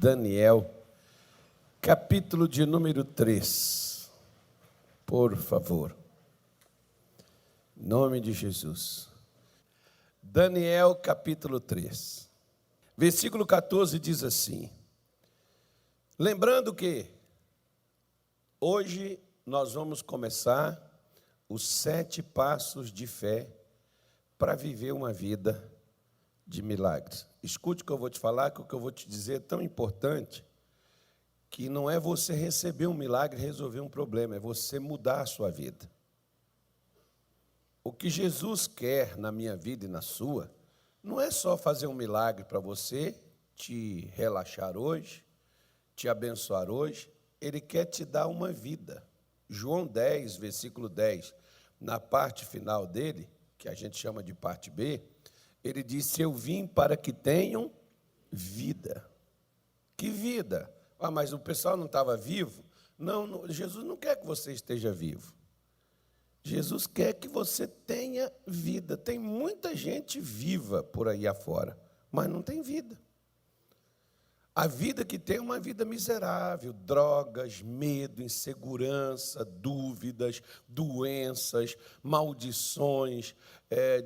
Daniel, capítulo de número 3. Por favor. Em nome de Jesus. Daniel, capítulo 3. Versículo 14 diz assim: lembrando que hoje nós vamos começar os 7 passos de fé para viver uma vida de milagres. Escute o que eu vou te falar, que o que eu vou te dizer é tão importante que não é você receber um milagre e resolver um problema, é você mudar a sua vida. O que Jesus quer na minha vida e na sua, não é só fazer um milagre para você te relaxar hoje, te abençoar hoje, Ele quer te dar uma vida. João 10, versículo 10, na parte final dele, que a gente chama de parte B, ele disse: eu vim para que tenham vida. Que vida? Ah, mas o pessoal não estava vivo? Não, Jesus não quer que você esteja vivo. Jesus quer que você tenha vida. Tem muita gente viva por aí afora, mas não tem vida. A vida que tem é uma vida miserável, drogas, medo, insegurança, dúvidas, doenças, maldições,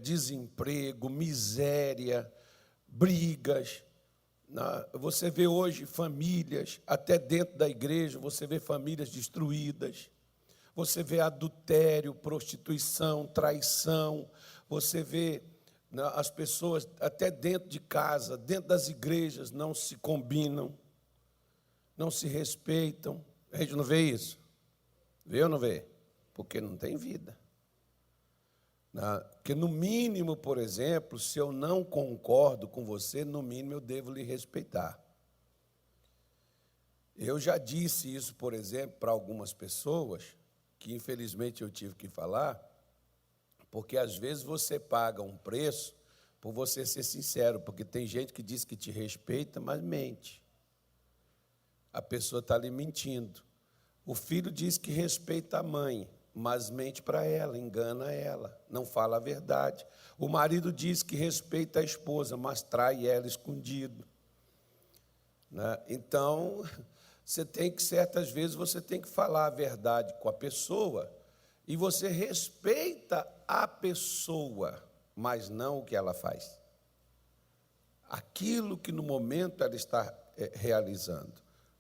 desemprego, miséria, brigas. Você vê hoje famílias, até dentro da igreja, você vê famílias destruídas. Você vê adultério, prostituição, traição. Você vê as pessoas, até dentro de casa, dentro das igrejas, não se combinam, não se respeitam. A gente não vê isso? Vê ou não vê? Porque não tem vida. Porque, no mínimo, por exemplo, se eu não concordo com você, no mínimo eu devo lhe respeitar. Eu já disse isso, por exemplo, para algumas pessoas, que infelizmente eu tive que falar, porque às vezes você paga um preço por você ser sincero, porque tem gente que diz que te respeita, mas mente. A pessoa está ali mentindo. O filho diz que respeita a mãe, mas mente para ela, engana ela, não fala a verdade. O marido diz que respeita a esposa, mas trai ela escondido. Então, certas vezes você tem que falar a verdade com a pessoa, e você respeita a pessoa, mas não o que ela faz. Aquilo que no momento ela está realizando.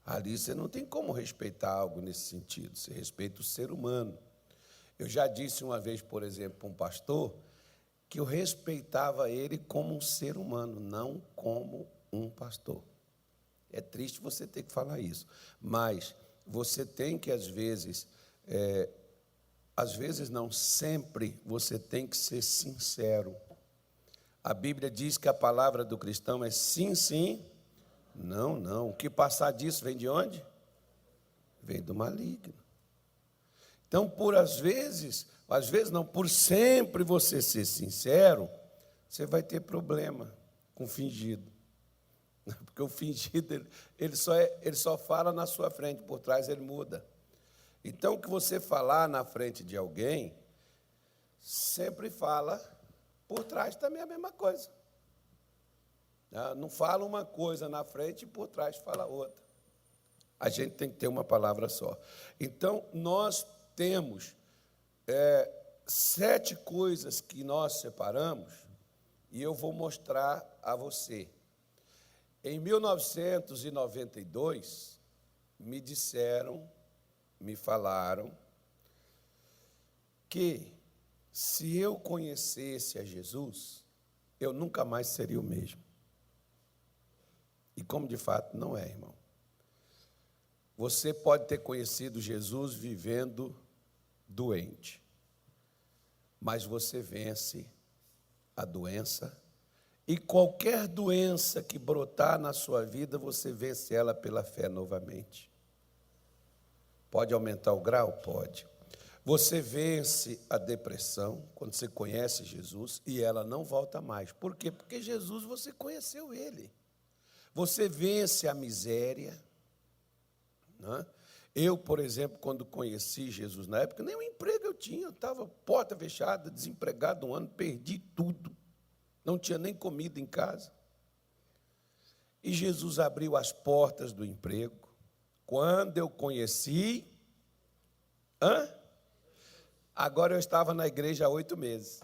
Ali você não tem como respeitar algo nesse sentido, você respeita o ser humano. Eu já disse uma vez, por exemplo, para um pastor, que eu respeitava ele como um ser humano, não como um pastor. É triste você ter que falar isso, mas você tem que, às vezes não, sempre você tem que ser sincero. A Bíblia diz que a palavra do cristão é sim, sim, não, não. O que passar disso vem de onde? Vem do maligno. Então, por sempre você ser sincero, você vai ter problema com o fingido. Porque o fingido, ele só fala na sua frente, por trás ele muda. Então, o que você falar na frente de alguém, sempre fala por trás também a mesma coisa. Não fala uma coisa na frente e por trás fala outra. A gente tem que ter uma palavra só. Então, nós temos 7 coisas que nós separamos, e eu vou mostrar a você. Em 1992, me falaram que se eu conhecesse a Jesus, eu nunca mais seria o mesmo. E como de fato não é, irmão. Você pode ter conhecido Jesus vivendo doente, mas você vence a doença, e qualquer doença que brotar na sua vida, você vence ela pela fé novamente. Pode aumentar o grau? Pode. Você vence a depressão quando você conhece Jesus e ela não volta mais. Por quê? Porque Jesus, você conheceu Ele. Você vence a miséria. Eu, por exemplo, quando conheci Jesus na época, nem um emprego eu tinha. Eu estava porta fechada, desempregado 1 ano, perdi tudo. Não tinha nem comida em casa. E Jesus abriu as portas do emprego. Quando eu conheci... Agora eu estava na igreja há 8 meses.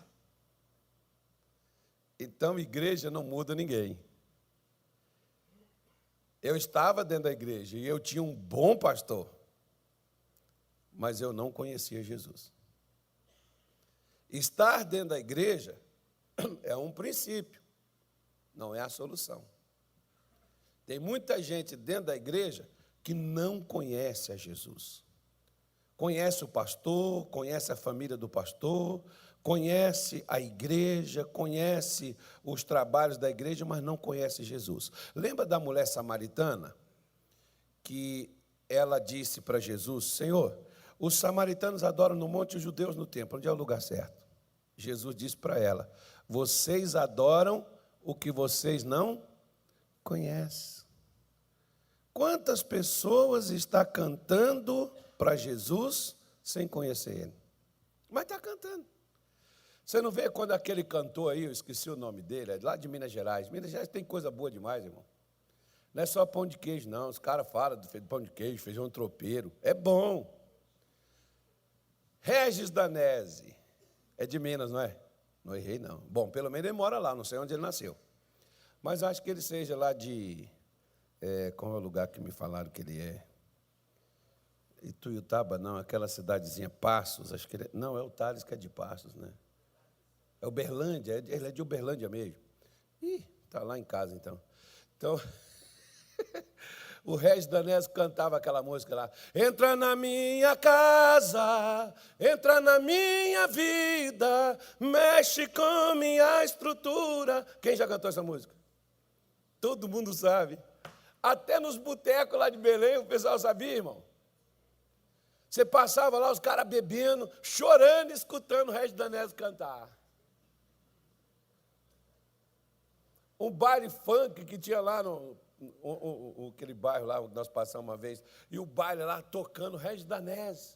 Então, igreja não muda ninguém. Eu estava dentro da igreja e eu tinha um bom pastor, mas eu não conhecia Jesus. Estar dentro da igreja é um princípio, não é a solução. Tem muita gente dentro da igreja que não conhece a Jesus. Conhece o pastor, conhece a família do pastor, conhece a igreja, conhece os trabalhos da igreja, mas não conhece Jesus. Lembra da mulher samaritana? Que ela disse para Jesus: Senhor, os samaritanos adoram no monte e os judeus no templo. Onde é o lugar certo? Jesus disse para ela: vocês adoram o que vocês não conhecem. Quantas pessoas está cantando para Jesus sem conhecer Ele? Mas está cantando. Você não vê quando aquele cantor aí, eu esqueci o nome dele, é lá de Minas Gerais. Minas Gerais tem coisa boa demais, irmão. Não é só pão de queijo, não. Os caras falam do pão de queijo, feijão tropeiro. É bom. Regis Danese. É de Minas, não é? Não errei, não. Bom, pelo menos ele mora lá, não sei onde ele nasceu. Mas acho que ele seja lá de... qual é o lugar que me falaram que ele é? Ituiutaba, não, aquela cidadezinha, Passos, acho que ele... Não, é o Tales que é de Passos, né? É Uberlândia, ele é de Uberlândia mesmo. Ih, está lá em casa, então. Então, o Regis Danese cantava aquela música lá. Entra na minha casa, entra na minha vida, mexe com minha estrutura. Quem já cantou essa música? Todo mundo sabe. Até nos botecos lá de Belém, o pessoal sabia, irmão. Você passava lá, os caras bebendo, chorando, escutando o Regis Danese cantar. Um baile funk que tinha lá aquele bairro lá, onde nós passamos uma vez, e o baile lá tocando Regis Danese.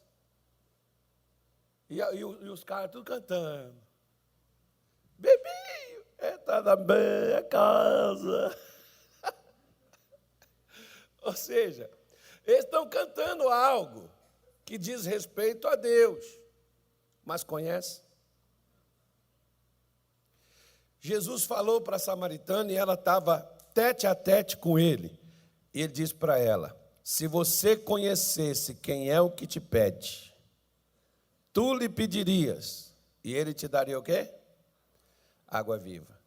E os caras tudo cantando. Bebinho, entra na minha casa. Ou seja, eles estão cantando algo que diz respeito a Deus, mas conhece? Jesus falou para a samaritana e ela estava tete a tete com ele. E ele disse para ela: se você conhecesse quem é o que te pede, tu lhe pedirias, e ele te daria o quê? Água viva.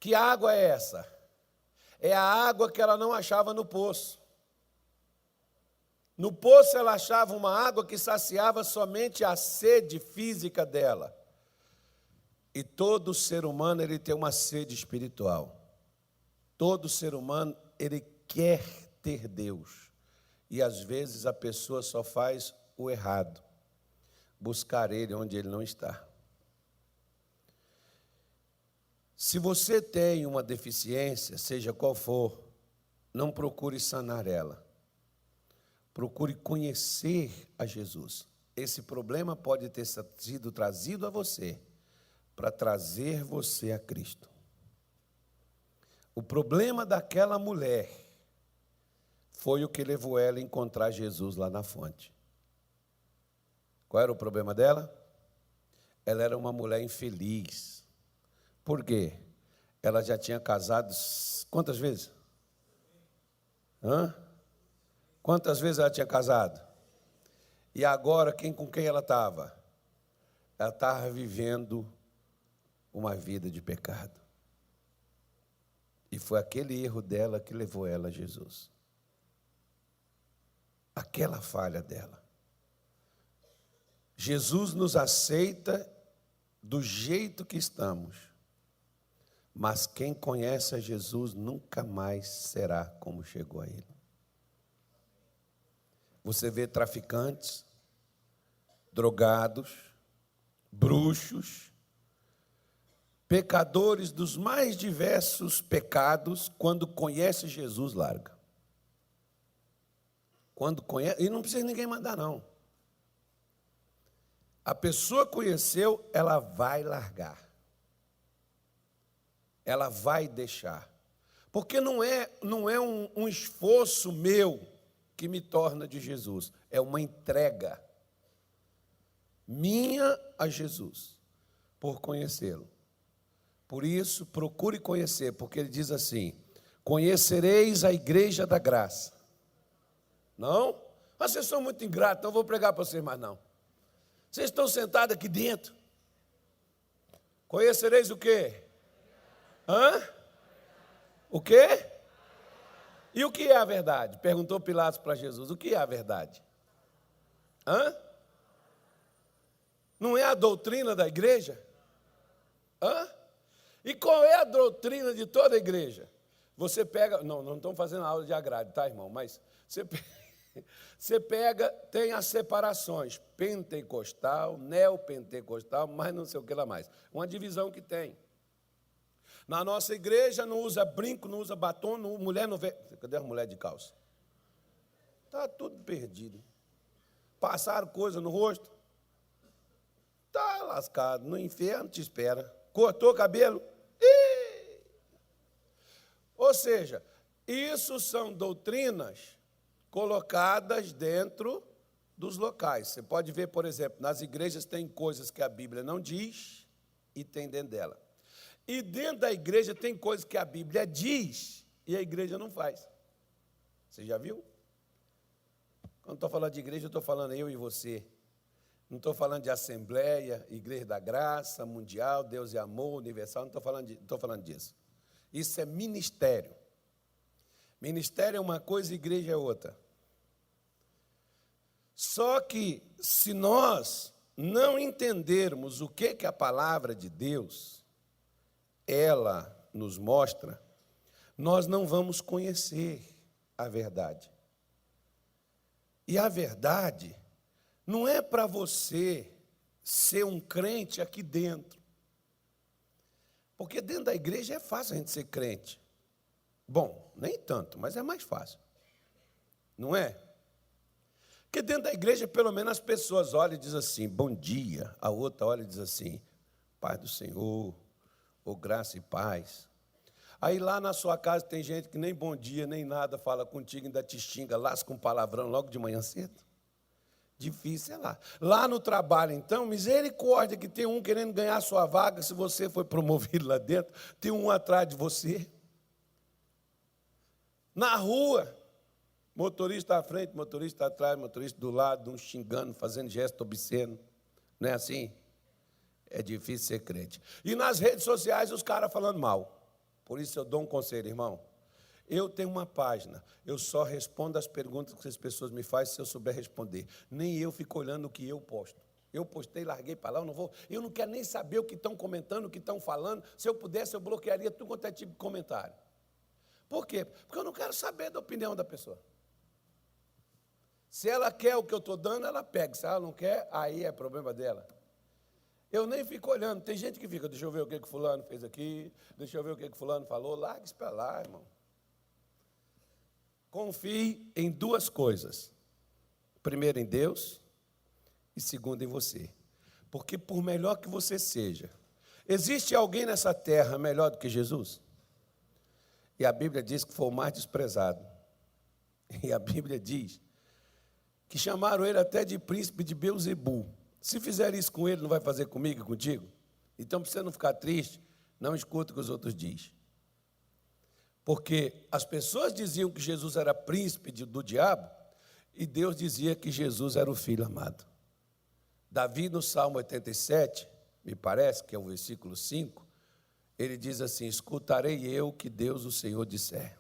Que água é essa? É a água que ela não achava no poço. No poço ela achava uma água que saciava somente a sede física dela. E todo ser humano, ele tem uma sede espiritual. Todo ser humano, ele quer ter Deus. E às vezes a pessoa só faz o errado. Buscar Ele onde Ele não está. Se você tem uma deficiência, seja qual for, não procure sanar ela. Procure conhecer a Jesus. Esse problema pode ter sido trazido a você para trazer você a Cristo. O problema daquela mulher foi o que levou ela a encontrar Jesus lá na fonte. Qual era o problema dela? Ela era uma mulher infeliz. Por quê? Ela já tinha casado quantas vezes? Quantas vezes ela tinha casado? E agora, com quem ela estava? Ela estava vivendo uma vida de pecado. E foi aquele erro dela que levou ela a Jesus. Aquela falha dela. Jesus nos aceita do jeito que estamos. Mas quem conhece a Jesus nunca mais será como chegou a Ele. Você vê traficantes, drogados, bruxos, pecadores dos mais diversos pecados, quando conhece Jesus, larga. Quando conhece, e não precisa ninguém mandar, não. A pessoa conheceu, ela vai largar. Ela vai deixar. Porque não é um esforço meu que me torna de Jesus, é uma entrega minha a Jesus, por conhecê-lo. Por isso, procure conhecer, porque ele diz assim: conhecereis a igreja da graça. Não? Mas vocês são muito ingratos, não vou pregar para vocês mais não. Vocês estão sentados aqui dentro. Conhecereis o quê? Hã? O quê? E o que é a verdade? Perguntou Pilatos para Jesus, o que é a verdade? Hã? Não é a doutrina da igreja? Hã? E qual é a doutrina de toda a igreja? Você pega, não estamos fazendo aula de agrário, tá, irmão? Mas você pega, tem as separações, pentecostal, neopentecostal, mas não sei o que lá mais. Uma divisão que tem. Na nossa igreja não usa brinco, não usa batom, mulher não vê. Cadê as mulheres de calça? Está tudo perdido. Passaram coisa no rosto. Está lascado, no inferno te espera. Cortou o cabelo? Ih! Ou seja, isso são doutrinas colocadas dentro dos locais. Você pode ver, por exemplo, nas igrejas tem coisas que a Bíblia não diz e tem dentro dela. E dentro da igreja tem coisas que a Bíblia diz e a igreja não faz. Você já viu? Quando estou falando de igreja, eu estou falando eu e você. Não estou falando de assembleia, igreja da graça, mundial, Deus e amor, universal, não estou falando disso. Isso é ministério. Ministério é uma coisa e igreja é outra. Só que, se nós não entendermos o que a palavra de Deus, ela nos mostra, nós não vamos conhecer a verdade. E a verdade não é para você ser um crente aqui dentro. Porque dentro da igreja é fácil a gente ser crente. Bom, nem tanto, mas é mais fácil. Não é? Porque dentro da igreja, pelo menos, as pessoas olham e dizem assim, bom dia. A outra olha e diz assim, paz do Senhor, ou graça e paz. Aí lá na sua casa tem gente que nem bom dia, nem nada fala contigo, ainda te xinga, lasca um palavrão logo de manhã cedo. Difícil é lá. Lá no trabalho, então, misericórdia, que tem um querendo ganhar a sua vaga, se você foi promovido lá dentro, tem um atrás de você. Na rua, motorista à frente, motorista atrás, motorista do lado, um xingando, fazendo gesto obsceno. Não é assim? É difícil ser crente. E nas redes sociais, os caras falando mal. Por isso eu dou um conselho, irmão. Eu tenho uma página, eu só respondo as perguntas que as pessoas me fazem se eu souber responder. Nem eu fico olhando o que eu posto. Eu postei, larguei para lá, eu não quero nem saber o que estão comentando, o que estão falando. Se eu pudesse, eu bloquearia tudo quanto é tipo de comentário. Por quê? Porque eu não quero saber da opinião da pessoa. Se ela quer o que eu estou dando, ela pega. Se ela não quer, aí é problema dela. Eu nem fico olhando. Tem gente que fica, deixa eu ver o que fulano fez aqui, deixa eu ver o que fulano falou. Larga isso para lá, irmão. Confie em duas coisas. Primeiro em Deus e segundo em você. Porque por melhor que você seja, existe alguém nessa terra melhor do que Jesus? E a Bíblia diz que foi o mais desprezado. E a Bíblia diz que chamaram ele até de príncipe de Beelzebu. Se fizer isso com ele, não vai fazer comigo e contigo? Então, para você não ficar triste, não escuta o que os outros dizem. Porque as pessoas diziam que Jesus era príncipe do diabo, e Deus dizia que Jesus era o filho amado. Davi, no Salmo 87, me parece que é o versículo 5, ele diz assim, escutarei eu o que Deus, o Senhor, disser.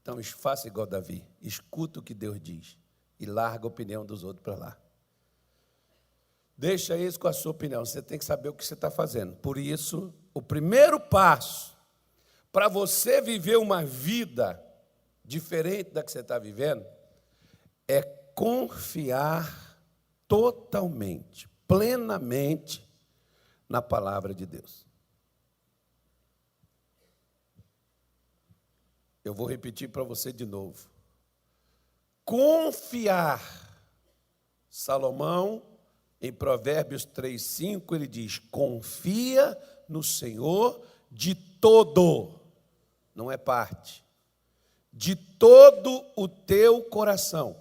Então, faça igual Davi, escuta o que Deus diz, e larga a opinião dos outros para lá. Deixa isso com a sua opinião, você tem que saber o que você está fazendo. Por isso, o primeiro passo para você viver uma vida diferente da que você está vivendo é confiar totalmente, plenamente na palavra de Deus. Eu vou repetir para você de novo. Confiar. Salomão, em Provérbios 3:5, ele diz, confia no Senhor de todo não é parte. De todo o teu coração.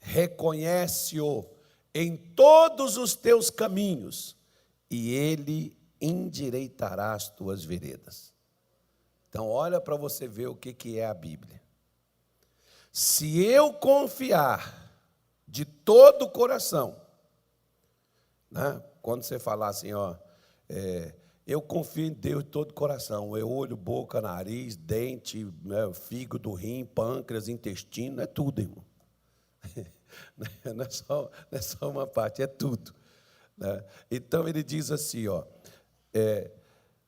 Reconhece-o em todos os teus caminhos, e ele endireitará as tuas veredas. Então, olha para você ver o que é a Bíblia. Se eu confiar de todo o coração, né? Quando você falar assim, eu confio em Deus de todo o coração, é olho, boca, nariz, dente, né, fígado, rim, pâncreas, intestino, é tudo, irmão. Não é só uma parte, é tudo. Né? Então, ele diz assim,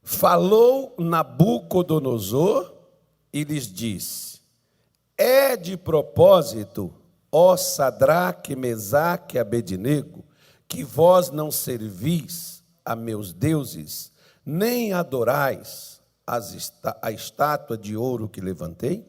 falou Nabucodonosor e lhes disse, é de propósito, ó Sadraque, Mesaque e Abednego, que vós não servis a meus deuses, nem adorais a estátua de ouro que levantei?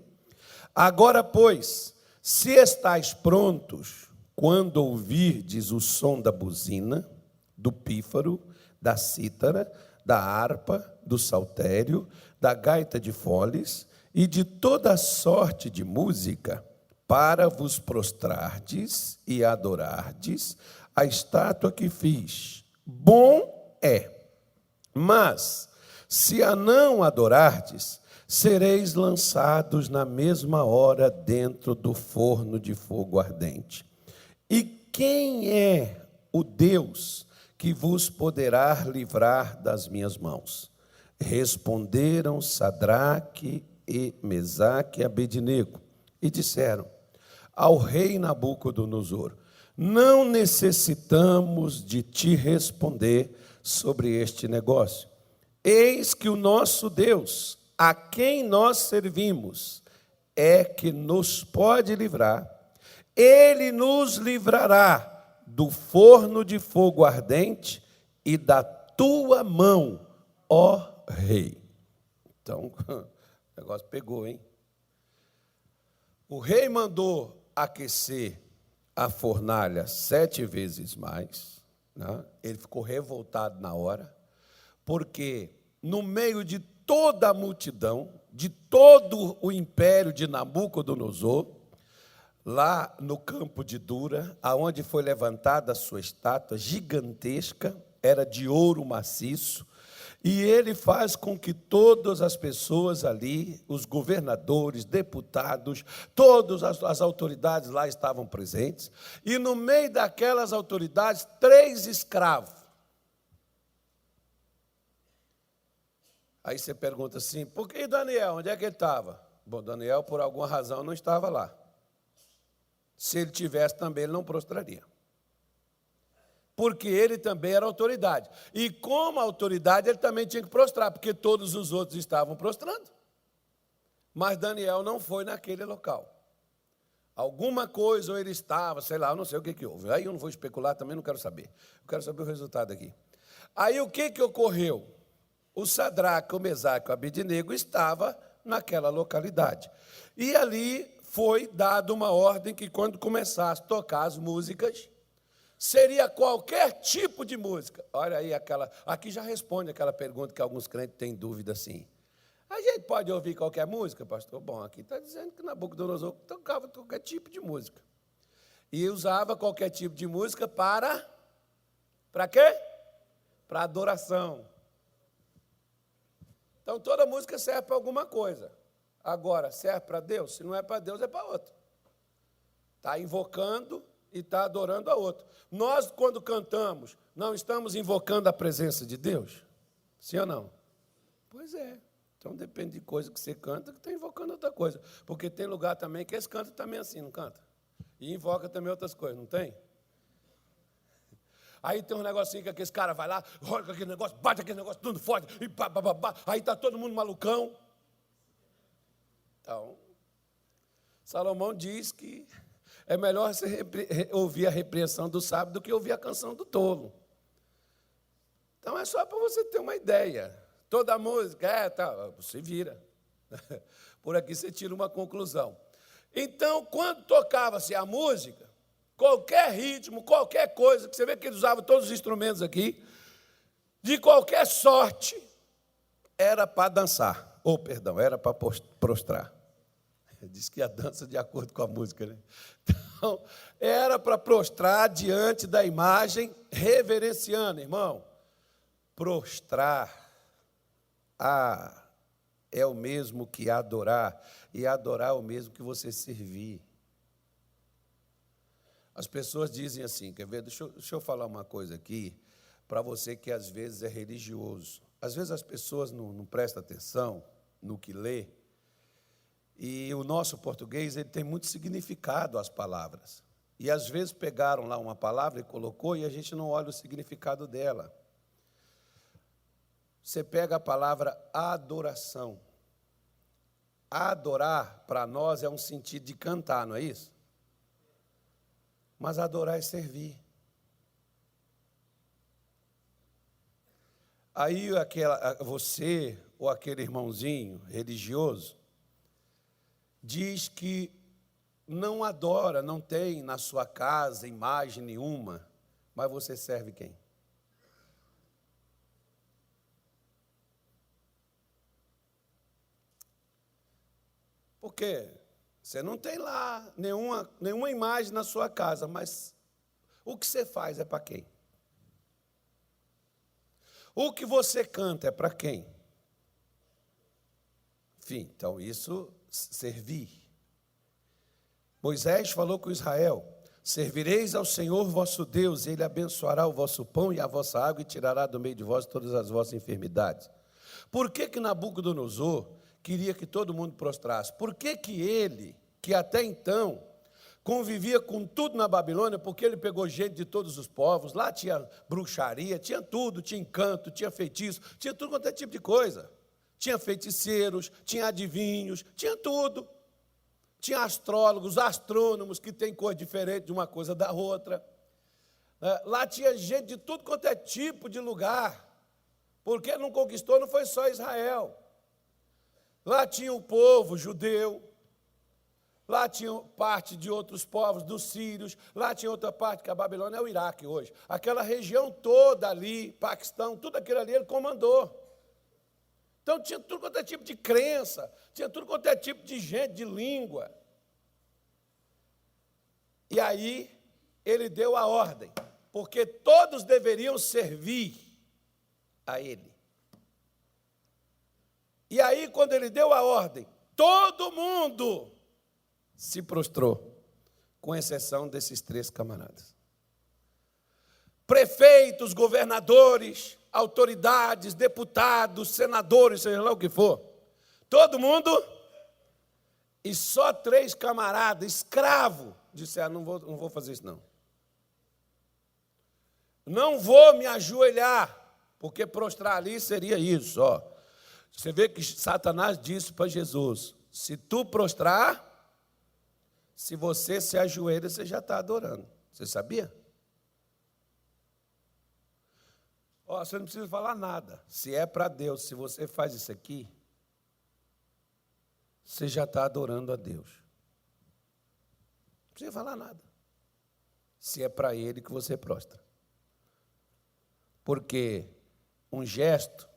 Agora, pois, se estáis prontos, quando ouvirdes o som da buzina, do pífaro, da cítara, da harpa, do saltério, da gaita de foles e de toda sorte de música, para vos prostrardes e adorardes a estátua que fiz. Bom é, mas se a não adorardes, sereis lançados na mesma hora dentro do forno de fogo ardente. E quem é o Deus que vos poderá livrar das minhas mãos? Responderam Sadraque e Mesaque e Abednego, e disseram ao rei Nabucodonosor, não necessitamos de te responder sobre este negócio. Eis que o nosso Deus, a quem nós servimos, é que nos pode livrar. Ele nos livrará do forno de fogo ardente e da tua mão, ó rei. Então, o negócio pegou, hein? O rei mandou aquecer a fornalha 7 vezes mais, né? Ele ficou revoltado na hora, porque no meio de toda a multidão, de todo o império de Nabucodonosor, lá no campo de Dura, aonde foi levantada a sua estátua gigantesca, era de ouro maciço, e ele faz com que todas as pessoas ali, os governadores, deputados, todas as autoridades lá estavam presentes, e no meio daquelas autoridades, 3 escravos. Aí você pergunta assim, por que Daniel, onde é que ele estava? Bom, Daniel, por alguma razão, não estava lá. Se ele tivesse também, ele não prostraria. Porque ele também era autoridade. E como autoridade, ele também tinha que prostrar, porque todos os outros estavam prostrando. Mas Daniel não foi naquele local. Alguma coisa, ou ele estava, sei lá, eu não sei o que houve. Aí eu não vou especular, também não quero saber. Eu quero saber o resultado aqui. Aí o que ocorreu? O Sadraque, o Mesaque e o Abednego estava naquela localidade. E ali foi dada uma ordem que quando começasse a tocar as músicas, seria qualquer tipo de música. Olha aí aqui já responde aquela pergunta que alguns crentes têm dúvida assim. A gente pode ouvir qualquer música, pastor? Bom, aqui está dizendo que Nabucodonosor tocava qualquer tipo de música. E usava qualquer tipo de música para quê? Para adoração. Então, toda música serve para alguma coisa. Agora, serve para Deus? Se não é para Deus, é para outro. Está invocando e está adorando a outro. Nós, quando cantamos, não estamos invocando a presença de Deus? Sim ou não? Pois é. Então, depende de coisa que você canta, que está invocando outra coisa. Porque tem lugar também que eles cantam também assim, não canta? E invoca também outras coisas, não tem? Aí tem um negocinho que aqueles caras vai lá, olha aquele negócio, bate aquele negócio, tudo forte, e pá, pá, pá, pá. Aí está todo mundo malucão. Então, Salomão diz que é melhor você ouvir a repreensão do sábio do que ouvir a canção do tolo. Então, é só para você ter uma ideia. Toda a música, você vira. Por aqui você tira uma conclusão. Então, quando tocava-se a música, qualquer ritmo, qualquer coisa, que você vê que eles usavam todos os instrumentos aqui, de qualquer sorte, era para dançar. era para prostrar. Diz que a dança de acordo com a música, né? Então, era para prostrar diante da imagem, reverenciando, irmão. Prostrar é o mesmo que adorar, e adorar é o mesmo que você servir. As pessoas dizem assim, quer ver? Deixa eu falar uma coisa aqui, para você que às vezes é religioso. Às vezes as pessoas não prestam atenção no que lê, e o nosso português ele tem muito significado às palavras. E às vezes pegaram lá uma palavra e colocou, e a gente não olha o significado dela. Você pega a palavra adoração. Adorar, para nós, é um sentido de cantar, não é isso? Mas adorar é servir. Aí você, ou aquele irmãozinho religioso, diz que não adora, não tem na sua casa imagem nenhuma, mas você serve quem? Porque você não tem lá nenhuma imagem na sua casa, mas o que você faz é para quem? O que você canta é para quem? Enfim, então isso, servir. Moisés falou com Israel: servireis ao Senhor vosso Deus, e Ele abençoará o vosso pão e a vossa água, e tirará do meio de vós todas as vossas enfermidades. Por que Nabucodonosor queria que todo mundo prostrasse? Por que ele, que até então convivia com tudo na Babilônia, porque ele pegou gente de todos os povos, lá tinha bruxaria, tinha tudo, tinha encanto, tinha feitiço, tinha tudo quanto é tipo de coisa. Tinha feiticeiros, tinha adivinhos, tinha tudo. Tinha astrólogos, astrônomos, que têm cor diferente de uma coisa da outra. Lá tinha gente de tudo quanto é tipo de lugar, porque não conquistou, não foi só Israel. Lá tinha o povo judeu, lá tinha parte de outros povos, dos sírios, lá tinha outra parte, que a Babilônia é o Iraque hoje. Aquela região toda ali, Paquistão, tudo aquilo ali ele comandou. Então tinha tudo quanto é tipo de crença, tinha tudo quanto é tipo de gente, de língua. E aí ele deu a ordem, porque todos deveriam servir a ele. E aí, quando ele deu a ordem, todo mundo se prostrou, com exceção desses 3 camaradas. Prefeitos, governadores, autoridades, deputados, senadores, seja lá o que for, todo mundo, e só 3 camaradas, escravo, disseram: não vou fazer isso não. Não vou me ajoelhar, porque prostrar ali seria isso, ó. Você vê que Satanás disse para Jesus: se tu prostrar, se você se ajoelha, você já está adorando. Você sabia? Ó, você não precisa falar nada. Se é para Deus, se você faz isso aqui, você já está adorando a Deus. Não precisa falar nada. Se é para Ele que você prostra. Porque um gesto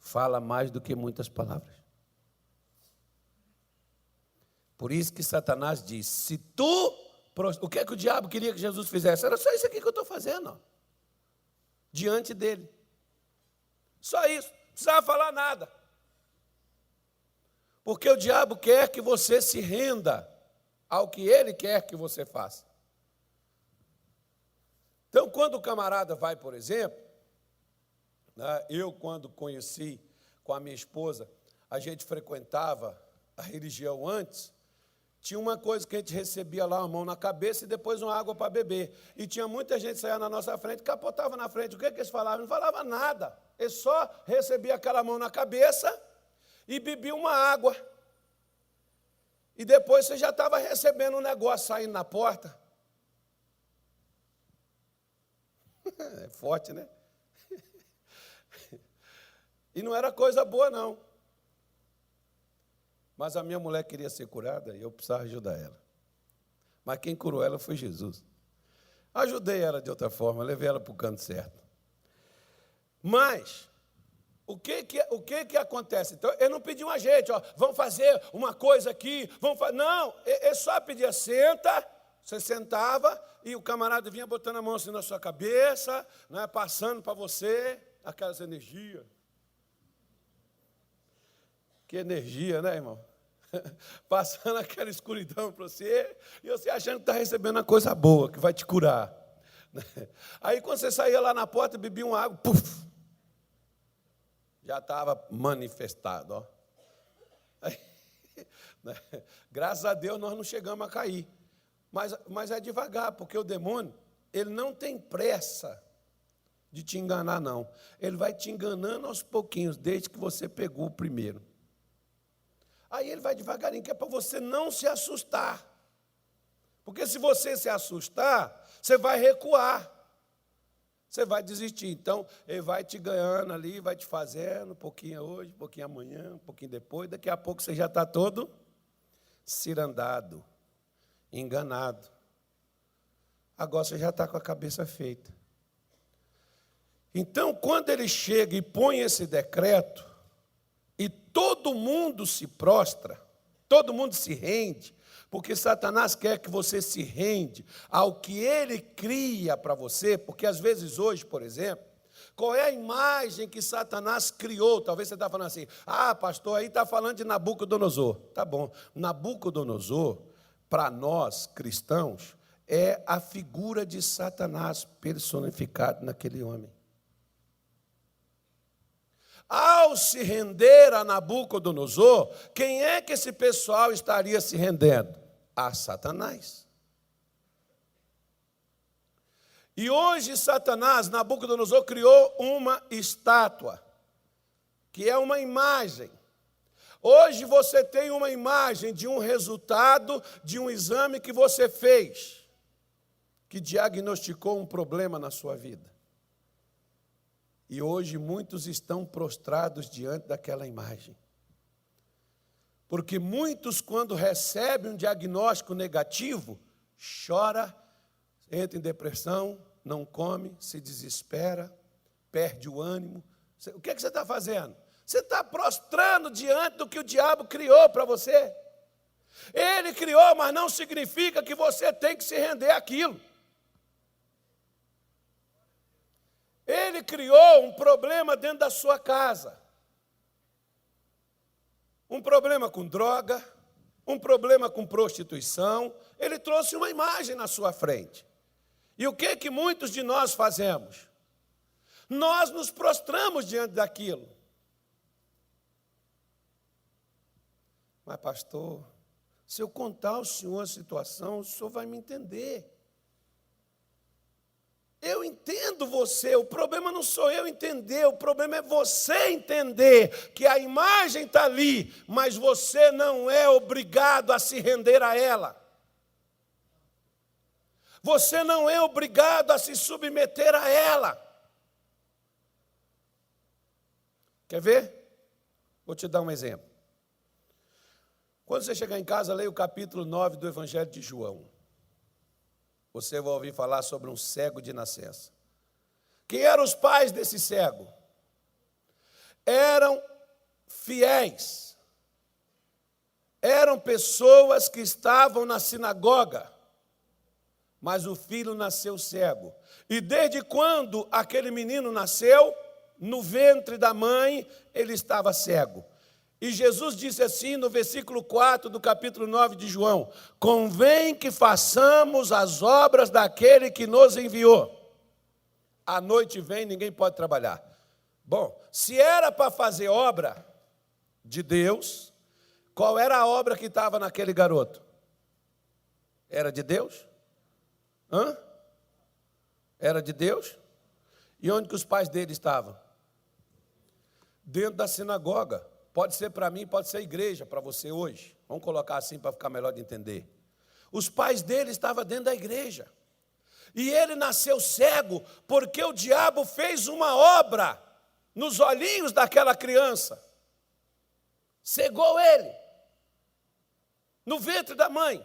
fala mais do que muitas palavras. Por isso que Satanás diz: se tu... O que é que o diabo queria que Jesus fizesse? Era só isso aqui que eu estou fazendo, ó, diante dele. Só isso, não precisava falar nada. Porque o diabo quer que você se renda ao que ele quer que você faça. Então, quando o camarada vai, por exemplo, eu, quando conheci com a minha esposa, a gente frequentava a religião antes, tinha uma coisa que a gente recebia lá, uma mão na cabeça e depois uma água para beber. E tinha muita gente que saía na nossa frente, capotava na frente. O que eles falavam? Não falava nada. Eles só recebiam aquela mão na cabeça e bebiam uma água. E depois você já estava recebendo um negócio saindo na porta. É forte, né? E não era coisa boa, não. Mas a minha mulher queria ser curada e eu precisava ajudar ela. Mas quem curou ela foi Jesus. Ajudei ela de outra forma, levei ela para o canto certo. Mas, O que acontece? Então, ele não pediu a gente, ó, vamos fazer uma coisa aqui, não, ele só pedia, senta, você sentava e o camarada vinha botando a mão assim na sua cabeça, né, passando para você aquelas energias. Que energia, né, irmão? Passando aquela escuridão para você, e você achando que está recebendo uma coisa boa, que vai te curar. Aí quando você saía lá na porta, bebia uma água, puf, já estava manifestado. Ó. Aí, né? Graças a Deus nós não chegamos a cair. Mas é devagar, porque o demônio, ele não tem pressa de te enganar, não. Ele vai te enganando aos pouquinhos, desde que você pegou o primeiro. Aí ele vai devagarinho, que é para você não se assustar. Porque se você se assustar, você vai recuar. Você vai desistir. Então, ele vai te ganhando ali, vai te fazendo, um pouquinho hoje, um pouquinho amanhã, um pouquinho depois. Daqui a pouco você já está todo cirandado, enganado. Agora você já está com a cabeça feita. Então, quando ele chega e põe esse decreto, e todo mundo se prostra, todo mundo se rende, porque Satanás quer que você se rende ao que ele cria para você, porque às vezes hoje, por exemplo, qual é a imagem que Satanás criou? Talvez você está falando assim, pastor, aí está falando de Nabucodonosor. Tá bom, Nabucodonosor, para nós cristãos, é a figura de Satanás personificado naquele homem. Ao se render a Nabucodonosor, quem é que esse pessoal estaria se rendendo? A Satanás. E hoje Satanás, Nabucodonosor, criou uma estátua, que é uma imagem. Hoje você tem uma imagem de um resultado de um exame que você fez, que diagnosticou um problema na sua vida. E hoje muitos estão prostrados diante daquela imagem. Porque muitos, quando recebem um diagnóstico negativo, chora, entra em depressão, não come, se desespera, perde o ânimo. O que você está fazendo? Você está prostrando diante do que o diabo criou para você. Ele criou, mas não significa que você tem que se render àquilo. Ele criou um problema dentro da sua casa. Um problema com droga, um problema com prostituição. Ele trouxe uma imagem na sua frente. E o que muitos de nós fazemos? Nós nos prostramos diante daquilo. Mas, pastor, se eu contar ao senhor a situação, o senhor vai me entender. Eu entendo você, o problema não sou eu entender, o problema é você entender que a imagem está ali, mas você não é obrigado a se render a ela. Você não é obrigado a se submeter a ela. Quer ver? Vou te dar um exemplo. Quando você chegar em casa, leia o capítulo 9 do Evangelho de João. Você vai ouvir falar sobre um cego de nascença. Quem eram os pais desse cego? Eram fiéis. Eram pessoas que estavam na sinagoga. Mas o filho nasceu cego. E desde quando aquele menino nasceu, no ventre da mãe, ele estava cego. E Jesus disse assim no versículo 4 do capítulo 9 de João: convém que façamos as obras daquele que nos enviou. A noite vem, ninguém pode trabalhar. Bom, se era para fazer obra de Deus, qual era a obra que estava naquele garoto? Era de Deus? Era de Deus? E onde que os pais dele estavam? Dentro da sinagoga. Pode ser para mim, pode ser igreja para você hoje. Vamos colocar assim para ficar melhor de entender. Os pais dele estavam dentro da igreja. E ele nasceu cego porque o diabo fez uma obra nos olhinhos daquela criança. Cegou ele. No ventre da mãe.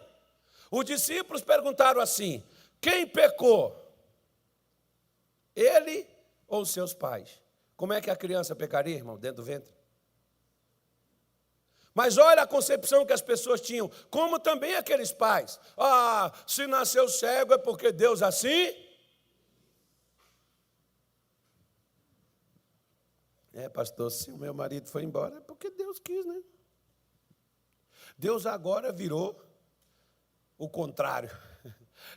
Os discípulos perguntaram assim: quem pecou? Ele ou seus pais? Como é que a criança pecaria, irmão, dentro do ventre? Mas olha a concepção que as pessoas tinham, como também aqueles pais. Ah, se nasceu cego é porque Deus assim. Pastor, se o meu marido foi embora é porque Deus quis, né? Deus agora virou o contrário.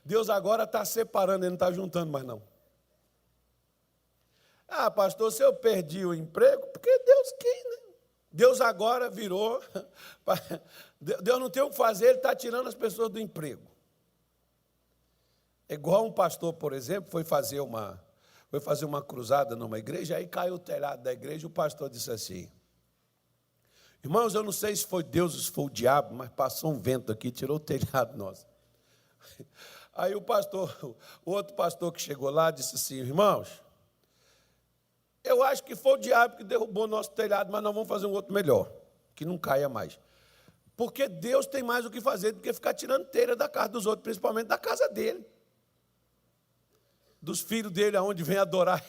Deus agora está separando, ele não está juntando mais não. Ah, pastor, se eu perdi o emprego, porque Deus quis, né? Deus agora virou, Deus não tem o que fazer, ele está tirando as pessoas do emprego. É igual um pastor, por exemplo, foi fazer uma cruzada numa igreja, aí caiu o telhado da igreja, e o pastor disse assim: irmãos, eu não sei se foi Deus ou se foi o diabo, mas passou um vento aqui, tirou o telhado nosso. Aí o outro pastor que chegou lá disse assim: irmãos, eu acho que foi o diabo que derrubou o nosso telhado, mas nós vamos fazer um outro melhor, que não caia mais. Porque Deus tem mais o que fazer do que ficar tirando telha da casa dos outros, principalmente da casa dele. Dos filhos dele, aonde vem adorar.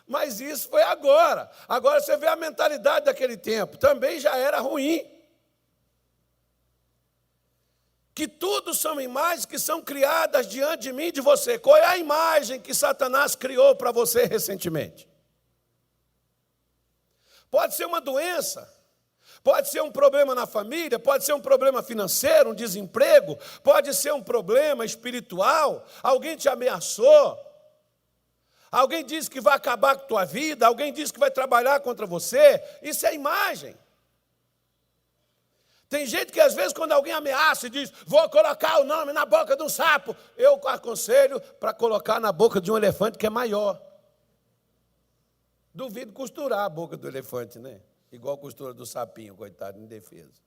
Mas isso foi agora. Agora você vê a mentalidade daquele tempo, também já era ruim. Que tudo são imagens que são criadas diante de mim e de você. Qual é a imagem que Satanás criou para você recentemente? Pode ser uma doença, pode ser um problema na família, pode ser um problema financeiro, um desemprego, pode ser um problema espiritual, alguém te ameaçou, alguém disse que vai acabar com a tua vida, alguém disse que vai trabalhar contra você, isso é imagem. Tem gente que às vezes quando alguém ameaça e diz, vou colocar o nome na boca de um sapo, eu aconselho para colocar na boca de um elefante que é maior. Duvido costurar a boca do elefante, né? Igual a costura do sapinho, coitado, indefeso.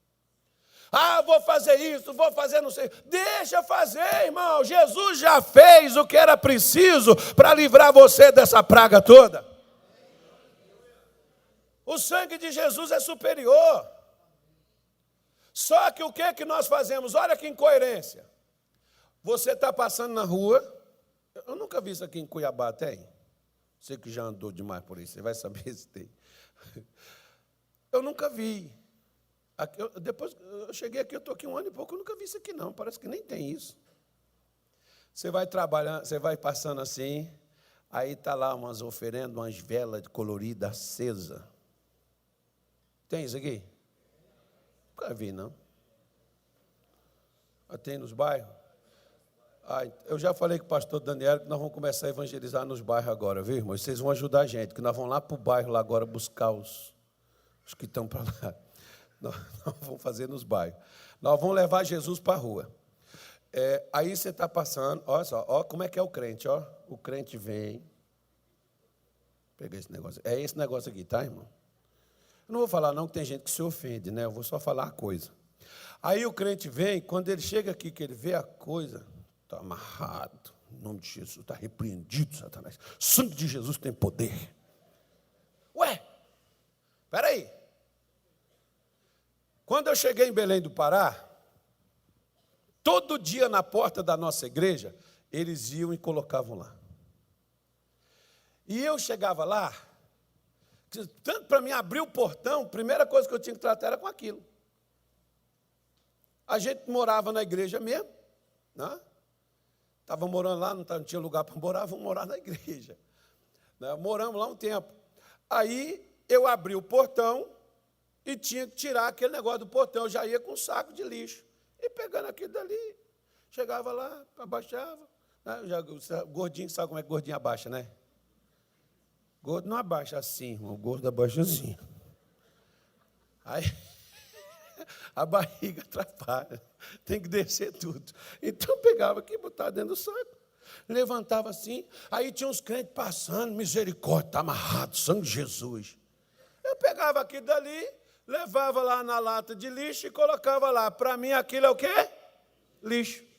Ah, vou fazer isso, vou fazer não sei. Deixa fazer, irmão. Jesus já fez o que era preciso para livrar você dessa praga toda. O sangue de Jesus é superior. Só que o que é que nós fazemos? Olha que incoerência. Você está passando na rua, eu nunca vi isso aqui em Cuiabá, tem? Você que já andou demais por aí, você vai saber se tem. Eu nunca vi. Depois eu cheguei aqui, eu estou aqui 1 ano e pouco, eu nunca vi isso aqui não, parece que nem tem isso. Você vai trabalhando, você vai passando assim, aí está lá umas oferendas, umas velas coloridas, acesa. Tem isso aqui? Nunca vi, não. Tem nos bairros? Eu já falei com o pastor Daniel que nós vamos começar a evangelizar nos bairros agora, viu, irmãos? Vocês vão ajudar a gente, que nós vamos lá para o bairro lá agora buscar os que estão para lá. Nós vamos fazer nos bairros. Nós vamos levar Jesus para a rua. Aí você está passando, olha só, ó como é que é o crente, ó. O crente vem. Pega esse negócio. É esse negócio aqui, tá, irmão? Eu não vou falar não, que tem gente que se ofende, né? Eu vou só falar a coisa. Aí o crente vem, quando ele chega aqui, que ele vê a coisa, está amarrado. Em nome de Jesus, está repreendido, Satanás. O sangue de Jesus tem poder. Ué, espera aí. Quando eu cheguei em Belém do Pará, todo dia na porta da nossa igreja, eles iam e colocavam lá. E eu chegava lá, tanto para mim abrir o portão, a primeira coisa que eu tinha que tratar era com aquilo. A gente morava na igreja mesmo, né? Estava morando lá, não tinha lugar para morar, vamos morar na igreja. Né? Moramos lá um tempo. Aí eu abri o portão e tinha que tirar aquele negócio do portão. Eu já ia com um saco de lixo. E pegando aquilo dali, chegava lá, abaixava. Né? Gordinho, sabe como é que gordinho abaixa, né? Gordo não abaixa assim, irmão. O gordo abaixa assim. Aí a barriga atrapalha. Tem que descer tudo. Então pegava aqui, botava dentro do saco. Levantava assim. Aí tinha uns crentes passando. Misericórdia, está amarrado, sangue de Jesus. Eu pegava aquilo dali, levava lá na lata de lixo e colocava lá. Para mim aquilo é o quê? Lixo.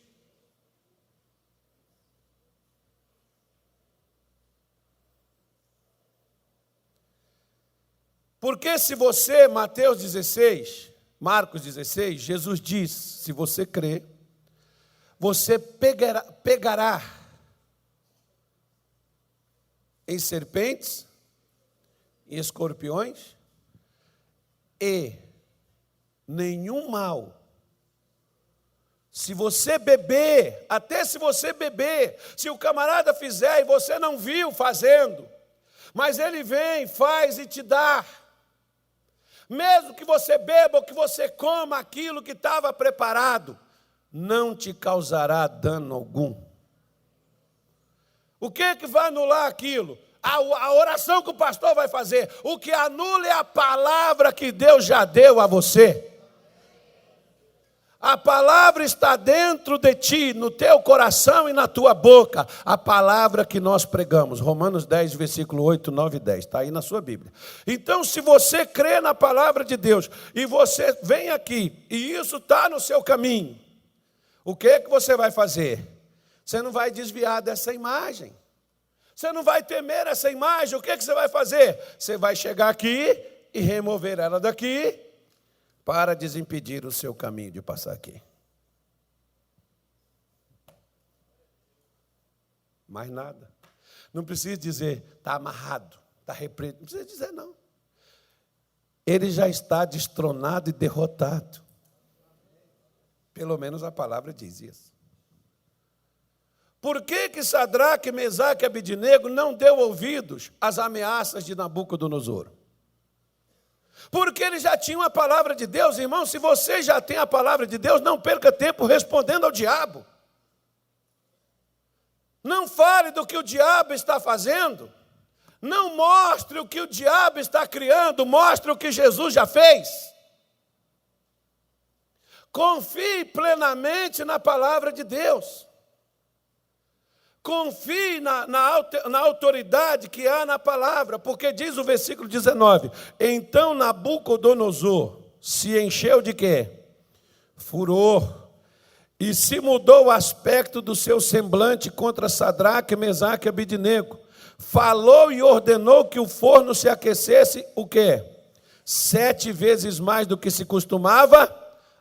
Porque se você, Mateus 16, Marcos 16, Jesus diz, se você crer, você pegará em serpentes, em escorpiões, e nenhum mal. Se você beber, até se você beber, se o camarada fizer e você não viu fazendo, mas ele vem, faz e te dá, mesmo que você beba ou que você coma aquilo que estava preparado, não te causará dano algum. O que vai anular aquilo? A oração que o pastor vai fazer. O que anula é a palavra que Deus já deu a você. A palavra está dentro de ti, no teu coração e na tua boca. A palavra que nós pregamos. Romanos 10, versículo 8, 9 e 10. Está aí na sua Bíblia. Então, se você crê na palavra de Deus e você vem aqui e isso está no seu caminho, o que você vai fazer? Você não vai desviar dessa imagem. Você não vai temer essa imagem. O que você vai fazer? Você vai chegar aqui e remover ela daqui para desimpedir o seu caminho de passar aqui. Mais nada. Não precisa dizer, está amarrado, está repreendido. Não precisa dizer, não. Ele já está destronado e derrotado. Pelo menos a palavra diz isso. Por que Sadraque, Mesaque e Abednego não deu ouvidos às ameaças de Nabucodonosor? Porque eles já tinham a palavra de Deus. Irmão, se você já tem a palavra de Deus, não perca tempo respondendo ao diabo. Não fale do que o diabo está fazendo. Não mostre o que o diabo está criando. Mostre o que Jesus já fez. Confie plenamente na palavra de Deus. Confie na autoridade que há na palavra, porque diz o versículo 19: então Nabucodonosor se encheu de quê? Furor, e se mudou o aspecto do seu semblante contra Sadraque, Mesaque e Abednego. Falou e ordenou que o forno se aquecesse, o quê? 7 vezes mais do que se costumava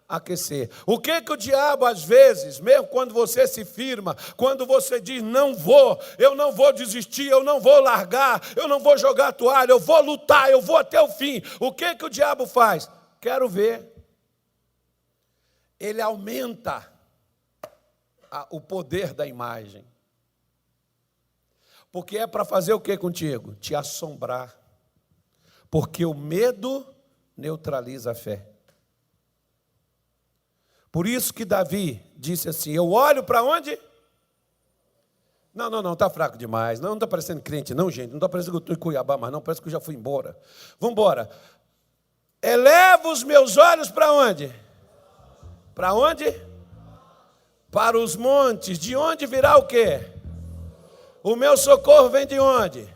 aquecer. O que o diabo, às vezes, mesmo quando você se firma, quando você diz, eu não vou desistir, eu não vou largar, eu não vou jogar a toalha, eu vou lutar, eu vou até o fim. O que o diabo faz? Quero ver. Ele aumenta o poder da imagem. Porque é para fazer o que contigo? Te assombrar. Porque o medo neutraliza a fé. Por isso que Davi disse assim, eu olho para onde? Não, está fraco demais. Não está parecendo crente, não, gente. Não está parecendo que eu estou em Cuiabá, mas não, parece que eu já fui embora. Vamos embora. Elevo os meus olhos para onde? Para onde? Para os montes. De onde virá o quê? O meu socorro vem de onde?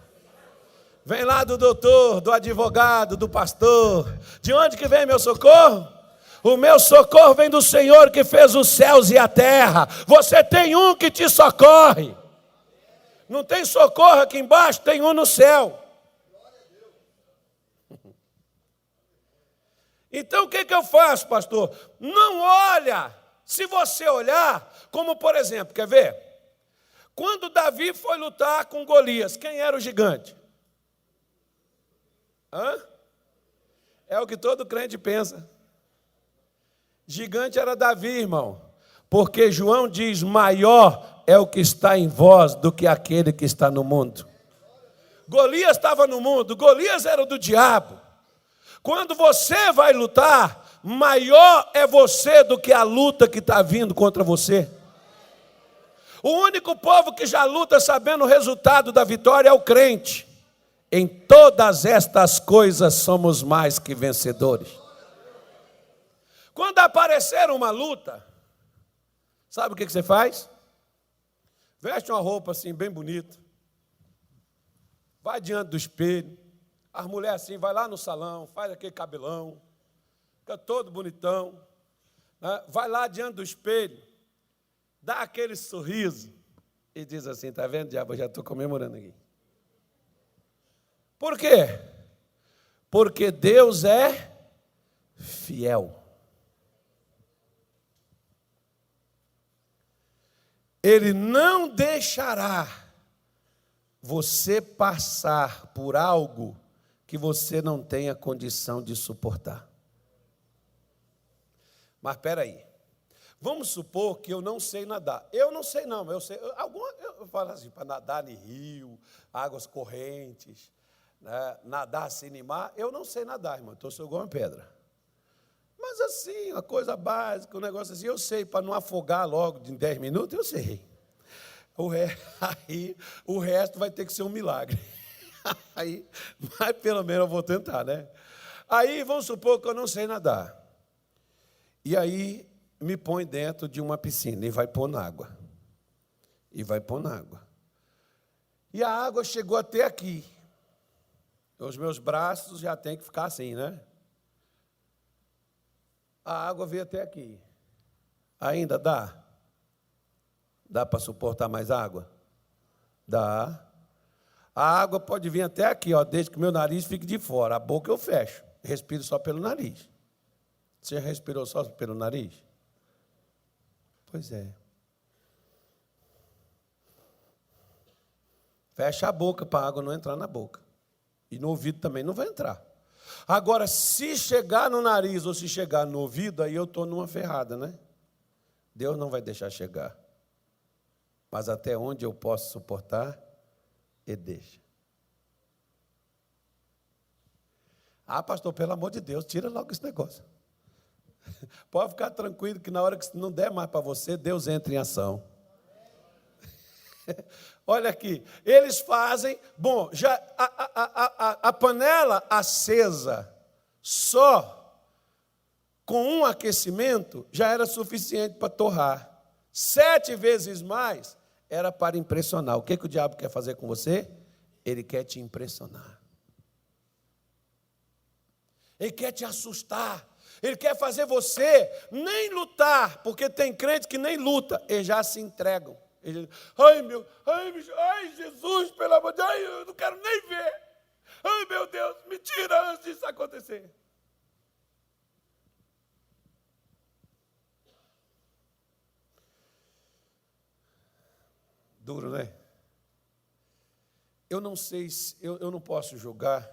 Vem lá do doutor, do advogado, do pastor. De onde que vem meu socorro? O meu socorro vem do Senhor que fez os céus e a terra. Você tem um que te socorre. Não tem socorro aqui embaixo, tem um no céu. Então o que eu faço, pastor? Não olha. Se você olhar, como por exemplo, quer ver? Quando Davi foi lutar com Golias, quem era o gigante? É o que todo crente pensa. Gigante era Davi, irmão, porque João diz, maior é o que está em vós do que aquele que está no mundo. Golias estava no mundo, Golias era do diabo. Quando você vai lutar, maior é você do que a luta que está vindo contra você. O único povo que já luta sabendo o resultado da vitória é o crente. Em todas estas coisas somos mais que vencedores. Quando aparecer uma luta, sabe o que você faz? Veste uma roupa assim, bem bonita. Vai diante do espelho. As mulheres assim, vai lá no salão, faz aquele cabelão. Fica todo bonitão. Né? Vai lá diante do espelho. Dá aquele sorriso. E diz assim, está vendo, diabo? Eu já estou comemorando aqui. Por quê? Porque Deus é fiel. Ele não deixará você passar por algo que você não tem a condição de suportar. Mas espera aí. Vamos supor que eu não sei nadar. Eu não sei não, eu sei. Eu falo assim, para nadar em rio, águas correntes, né, nadar assim em mar, eu não sei nadar, irmão, então eu sou igual uma pedra. Mas assim, uma coisa básica, um negócio assim, eu sei, para não afogar logo em 10 minutos, eu sei. Aí o resto vai ter que ser um milagre. Aí, mas pelo menos eu vou tentar, né? Aí vamos supor que eu não sei nadar. E aí me põe dentro de uma piscina e vai pôr na água. E vai pôr na água. E a água chegou até aqui. Os meus braços já tem que ficar assim, né? A água veio até aqui. Ainda dá? Dá para suportar mais água? Dá. A água pode vir até aqui, ó, desde que meu nariz fique de fora. A boca eu fecho. Respiro só pelo nariz. Você já respirou só pelo nariz? Pois é. Fecha a boca para a água não entrar na boca. E no ouvido também não vai entrar. Agora, se chegar no nariz ou se chegar no ouvido, aí eu estou numa ferrada, né? Deus não vai deixar chegar. Mas até onde eu posso suportar, Ele deixa. Ah, pastor, pelo amor de Deus, tira logo esse negócio. Pode ficar tranquilo que na hora que não der mais para você, Deus entra em ação. Olha aqui, eles fazem, bom, já a panela acesa só com um aquecimento já era suficiente para torrar. 7 vezes mais era para impressionar. O que o diabo quer fazer com você? Ele quer te impressionar. Ele quer te assustar. Ele quer fazer você nem lutar, porque tem crente que nem luta, eles já se entregam. Ele, ai, Jesus, pelo amor de Deus, eu não quero nem ver. Ai, meu Deus, me tira antes disso acontecer. Duro, né? Eu não sei, eu não posso julgar,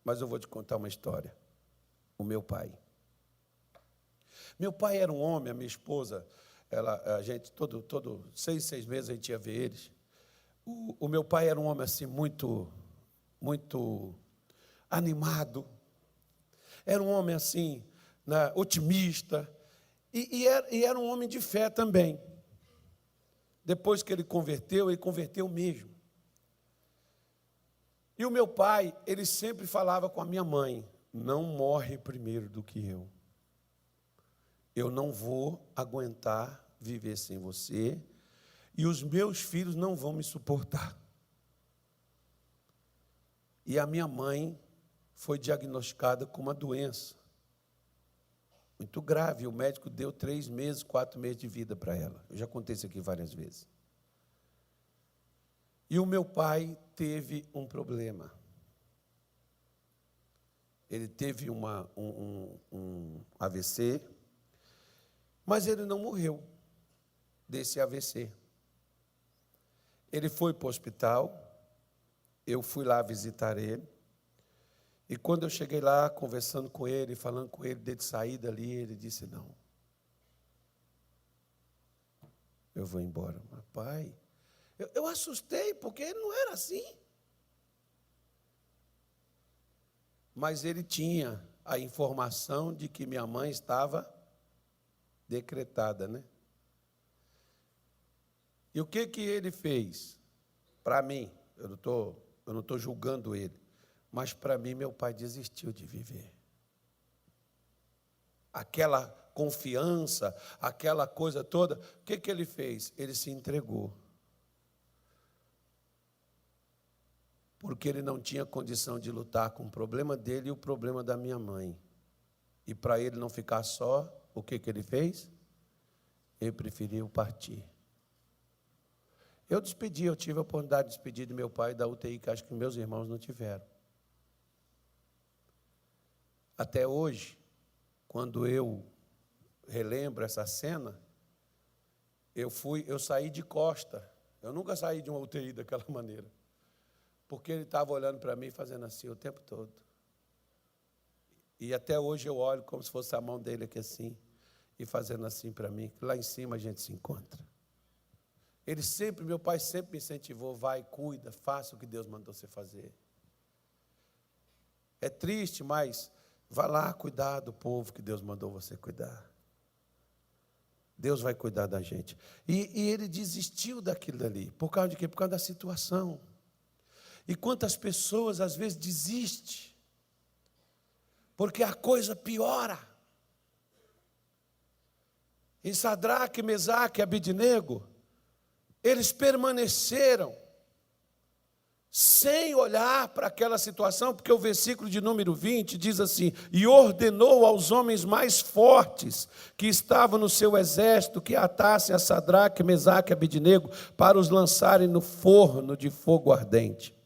mas eu vou te contar uma história. O meu pai. Meu pai era um homem, a minha esposa, a gente, todo 6 meses a gente ia ver eles. O meu pai era um homem assim, muito animado. Era um homem assim, né, otimista. E era um homem de fé também. Depois que ele converteu mesmo. E o meu pai, ele sempre falava com a minha mãe, não morre primeiro do que eu. Eu não vou aguentar viver sem você e os meus filhos não vão me suportar. E a minha mãe foi diagnosticada com uma doença muito grave. O médico deu 3 meses, 4 meses de vida para ela. Eu já contei isso aqui várias vezes. E o meu pai teve um problema. Ele teve um AVC, mas ele não morreu desse AVC. Ele foi para o hospital, eu fui lá visitar ele, e quando eu cheguei lá, conversando com ele, falando com ele, desde sair dali, ele disse, não, eu vou embora. Mas, pai, eu assustei, porque ele não era assim. Mas ele tinha a informação de que minha mãe estava decretada, né? E o que ele fez? Para mim, eu não estou julgando ele, mas para mim meu pai desistiu de viver. Aquela confiança, aquela coisa toda, o que ele fez? Ele se entregou. Porque ele não tinha condição de lutar com o problema dele e o problema da minha mãe. E para ele não ficar só, o que ele fez? Ele preferiu partir. Eu tive a oportunidade de despedir de meu pai da UTI, que acho que meus irmãos não tiveram. Até hoje, quando eu relembro essa cena, eu saí de costa. Eu nunca saí de uma UTI daquela maneira. porque ele estava olhando para mim, fazendo assim o tempo todo. E até hoje eu olho como se fosse a mão dele aqui assim, e fazendo assim para mim. Lá em cima a gente se encontra. Meu pai sempre me incentivou, vai, cuida, faça o que Deus mandou você fazer. É triste, mas vá lá cuidar do povo que Deus mandou você cuidar. Deus vai cuidar da gente. E ele desistiu daquilo dali. Por causa de quê? Por causa da situação. E quantas pessoas às vezes desistem, porque a coisa piora. Em Sadraque, Mesaque e Abednego, eles permaneceram sem olhar para aquela situação, porque o versículo de número 20 diz assim: e ordenou aos homens mais fortes que estavam no seu exército que atassem a Sadraque, Mesaque e Abednego para os lançarem no forno de fogo ardente.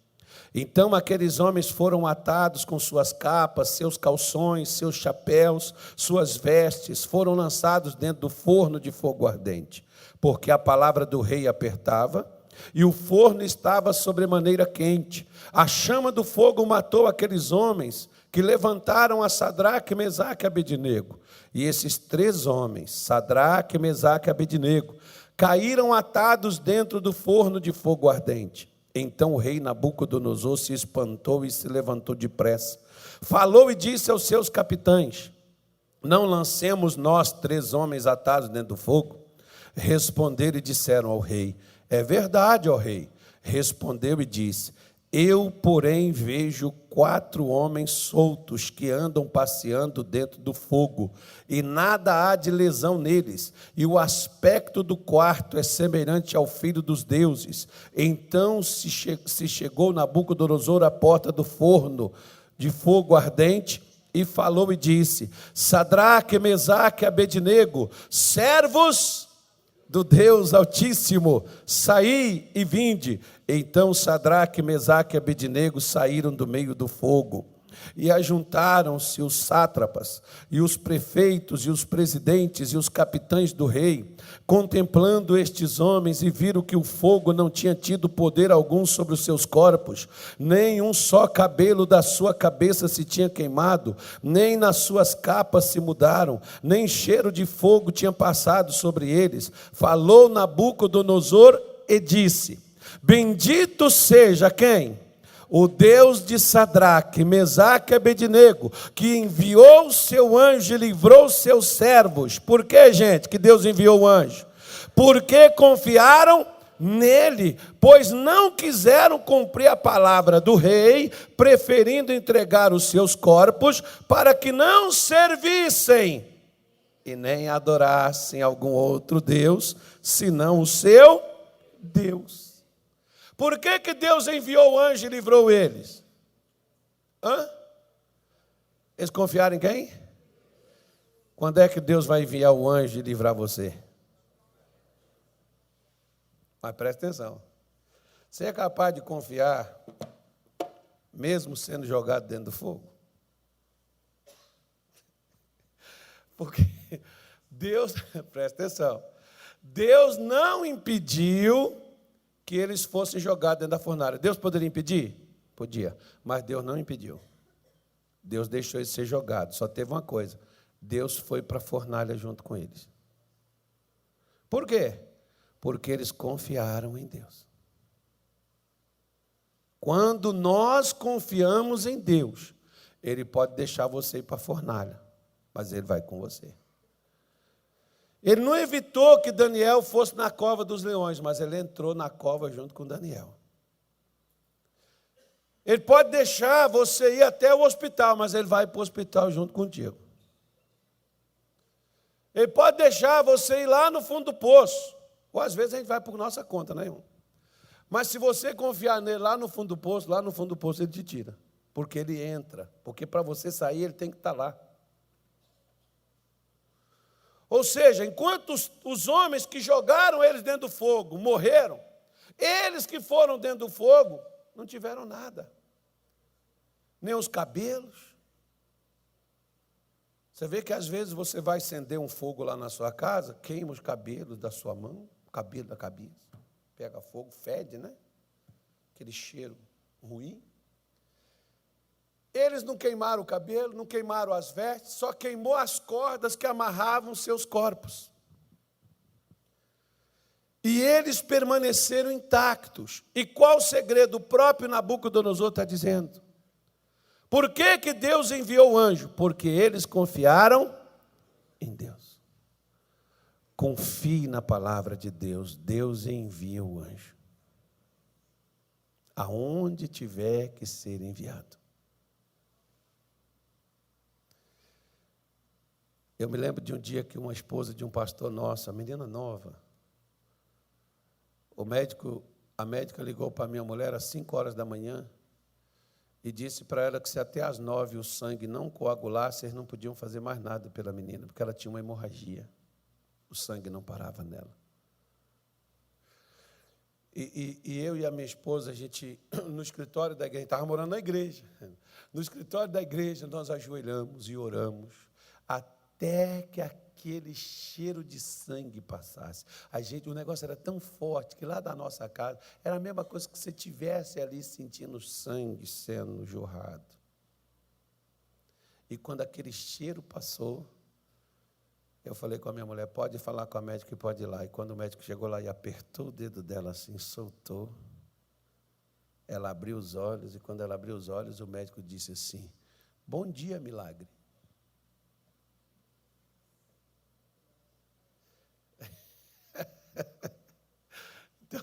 Então aqueles homens foram atados com suas capas, seus calções, seus chapéus, suas vestes, foram lançados dentro do forno de fogo ardente, porque a palavra do rei apertava, e o forno estava sobremaneira quente. A chama do fogo matou aqueles homens que levantaram a Sadraque, Mesaque e Abednego. E esses 3 homens, Sadraque, Mesaque e Abednego, caíram atados dentro do forno de fogo ardente. Então o rei Nabucodonosor se espantou e se levantou depressa. Falou e disse aos seus capitães: não lancemos nós 3 homens atados dentro do fogo? Responderam e disseram ao rei: é verdade, ó rei. Respondeu e disse: eu, porém, vejo 4 homens soltos que andam passeando dentro do fogo, e nada há de lesão neles, e o aspecto do quarto é semelhante ao filho dos deuses. Então se chegou Nabucodonosor à porta do forno de fogo ardente, e falou e disse: Sadraque, Mesaque e Abednego, servos do Deus Altíssimo, saí e vinde. Então Sadraque, Mesaque e Abednego saíram do meio do fogo, e ajuntaram-se os sátrapas, e os prefeitos, e os presidentes, e os capitães do rei, contemplando estes homens, e viram que o fogo não tinha tido poder algum sobre os seus corpos, nem um só cabelo da sua cabeça se tinha queimado, nem nas suas capas se mudaram, nem cheiro de fogo tinha passado sobre eles. Falou Nabucodonosor e disse: bendito seja quem? O Deus de Sadraque, Mesaque e Abednego, que enviou o seu anjo e livrou os seus servos. Por que, gente, que Deus enviou o anjo? Porque confiaram nele, pois não quiseram cumprir a palavra do rei, preferindo entregar os seus corpos para que não servissem e nem adorassem algum outro Deus, senão o seu Deus. Por que Deus enviou o anjo e livrou eles? Eles confiaram em quem? Quando é que Deus vai enviar o anjo e livrar você? Mas presta atenção. Você é capaz de confiar, mesmo sendo jogado dentro do fogo? Porque Deus, presta atenção, Deus não impediu que eles fossem jogados dentro da fornalha. Deus poderia impedir? Podia, mas Deus não impediu. Deus deixou eles ser jogados. Só teve uma coisa: Deus foi para a fornalha junto com eles. Por quê? Porque eles confiaram em Deus. Quando nós confiamos em Deus, Ele pode deixar você ir para a fornalha, mas Ele vai com você. Ele não evitou que Daniel fosse na cova dos leões, mas ele entrou na cova junto com Daniel. Ele pode deixar você ir até o hospital, mas ele vai para o hospital junto contigo. Ele pode deixar você ir lá no fundo do poço, ou às vezes a gente vai por nossa conta, né, irmão? Mas se você confiar nele lá no fundo do poço ele te tira, porque ele entra, porque para você sair ele tem que estar lá. Ou seja, enquanto os homens que jogaram eles dentro do fogo morreram, eles que foram dentro do fogo não tiveram nada. Nem os cabelos. Você vê que às vezes você vai acender um fogo lá na sua casa, queima os cabelos da sua mão, o cabelo da cabeça, pega fogo, fede, né? Aquele cheiro ruim. Eles não queimaram o cabelo, não queimaram as vestes, só queimou as cordas que amarravam seus corpos. E eles permaneceram intactos. E qual o segredo? O próprio Nabucodonosor está dizendo. Por que que Deus enviou o anjo? Porque eles confiaram em Deus. Confie na palavra de Deus. Deus envia o anjo. Aonde tiver que ser enviado. Eu me lembro de um dia que uma esposa de um pastor nosso, a menina nova, a médica ligou para a minha mulher às 5 horas da manhã e disse para ela que se até às 9 o sangue não coagulasse, eles não podiam fazer mais nada pela menina, porque ela tinha uma hemorragia. O sangue não parava nela. E eu e a minha esposa, a gente, no escritório da igreja, a gente estava morando na igreja. No escritório da igreja, nós ajoelhamos e oramos até que aquele cheiro de sangue passasse. O negócio era tão forte que lá da nossa casa era a mesma coisa que você estivesse ali sentindo sangue sendo jorrado. E quando aquele cheiro passou, eu falei com a minha mulher, pode falar com a médica e pode ir lá. E quando o médico chegou lá e apertou o dedo dela assim, soltou, ela abriu os olhos, e quando ela abriu os olhos, o médico disse assim, bom dia, milagre. Então,